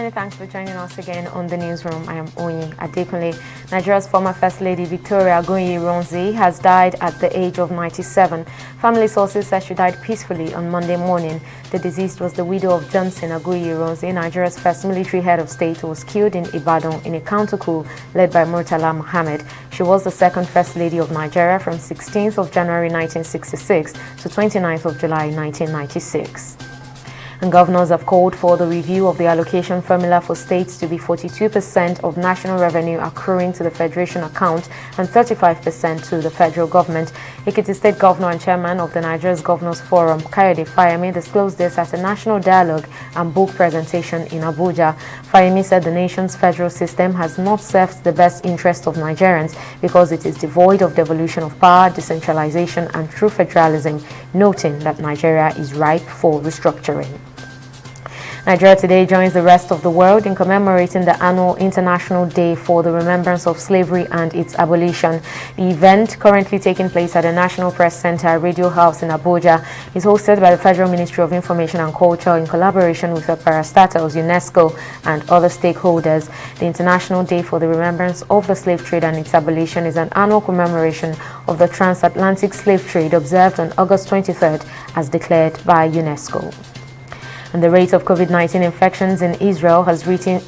Many thanks for joining us again on the newsroom. I am Oyin Adekunle. Nigeria's former First Lady Victoria Agoye-Ironsi has died at the age of 97. Family sources said she died peacefully on Monday morning. The deceased was the widow of Johnson Agoye-Ironsi, Nigeria's first military head of state, who was killed in Ibadan in a counter-coup led by Murtala Mohammed. She was the second First Lady of Nigeria from 16th of January 1966 to 29th of July 1996. And governors have called for the review of the allocation formula for states to be 42% of national revenue accruing to the Federation account and 35% to the federal government. Ekiti State Governor and Chairman of the Nigeria's Governors Forum, Kayode Fayemi, disclosed this at a national dialogue and book presentation in Abuja. Fayemi said the nation's federal system has not served the best interest of Nigerians because it is devoid of devolution of power, decentralization and true federalism, noting that Nigeria is ripe for restructuring. Nigeria today joins the rest of the world in commemorating the annual International Day for the Remembrance of Slavery and its Abolition. The event, currently taking place at the National Press Center, Radio House in Abuja, is hosted by the Federal Ministry of Information and Culture in collaboration with the parastatals, UNESCO, and other stakeholders. The International Day for the Remembrance of the Slave Trade and its Abolition is an annual commemoration of the transatlantic slave trade observed on August 23rd as declared by UNESCO. And the rate of COVID-19 infections in Israel has risen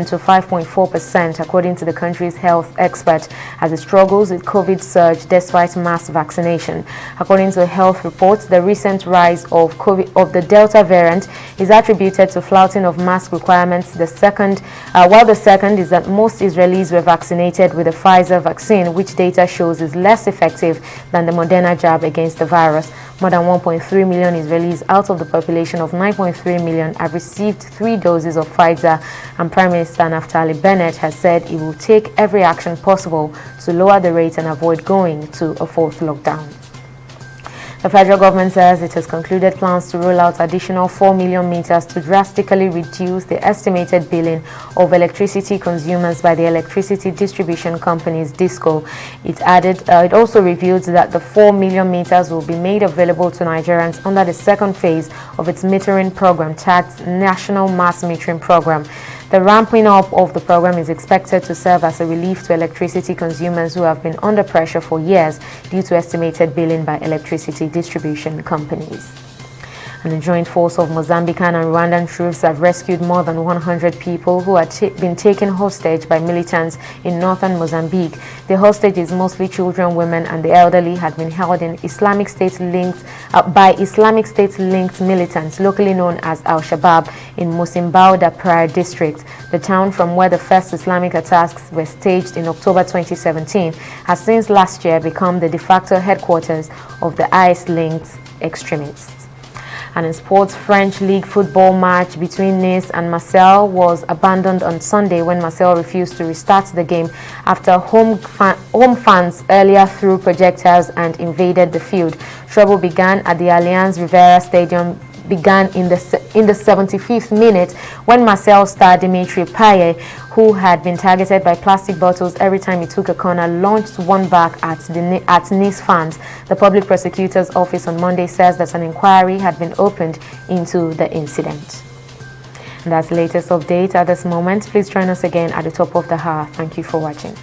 to 5.4%, according to the country's health expert, as it struggles with COVID surge despite mass vaccination. According to health reports, the recent rise of the Delta variant is attributed to flouting of mask requirements. While the second is that most Israelis were vaccinated with the Pfizer vaccine, which data shows is less effective than the Moderna jab against the virus. More than 1.3 million Israelis out of the population of 9.3 million have received 3 doses of Pfizer, and Prime Minister Naftali Bennett has said he will take every action possible to lower the rate and avoid going to a fourth lockdown. The federal government says it has concluded plans to roll out additional 4 million meters to drastically reduce the estimated billing of electricity consumers by the electricity distribution companies DISCO. It also revealed that the 4 million meters will be made available to Nigerians under the second phase of its metering program, tagged National Mass Metering Program. The ramping up of the program is expected to serve as a relief to electricity consumers who have been under pressure for years due to estimated billing by electricity distribution companies. And the joint force of Mozambican and Rwandan troops have rescued more than 100 people who had been taken hostage by militants in northern Mozambique. The hostages, mostly children, women, and the elderly, had been held in Islamic State-linked militants, locally known as Al-Shabaab, in Mosimbao da Praia district. The town from where the first Islamic attacks were staged in October 2017 has since last year become the de facto headquarters of the IS-linked extremists. And in sports, French league football match between Nice and Marseille was abandoned on Sunday when Marseille refused to restart the game after home fans earlier threw projectiles and invaded the field. Trouble began at the Allianz Riviera Stadium in the 75th minute when Marseille star Dimitri Payet, who had been targeted by plastic bottles every time he took a corner, launched one back at Nice fans. The public prosecutor's office on Monday says that an inquiry had been opened into the incident. And that's the latest update at this moment. Please join us again at the top of the hour. Thank you for watching.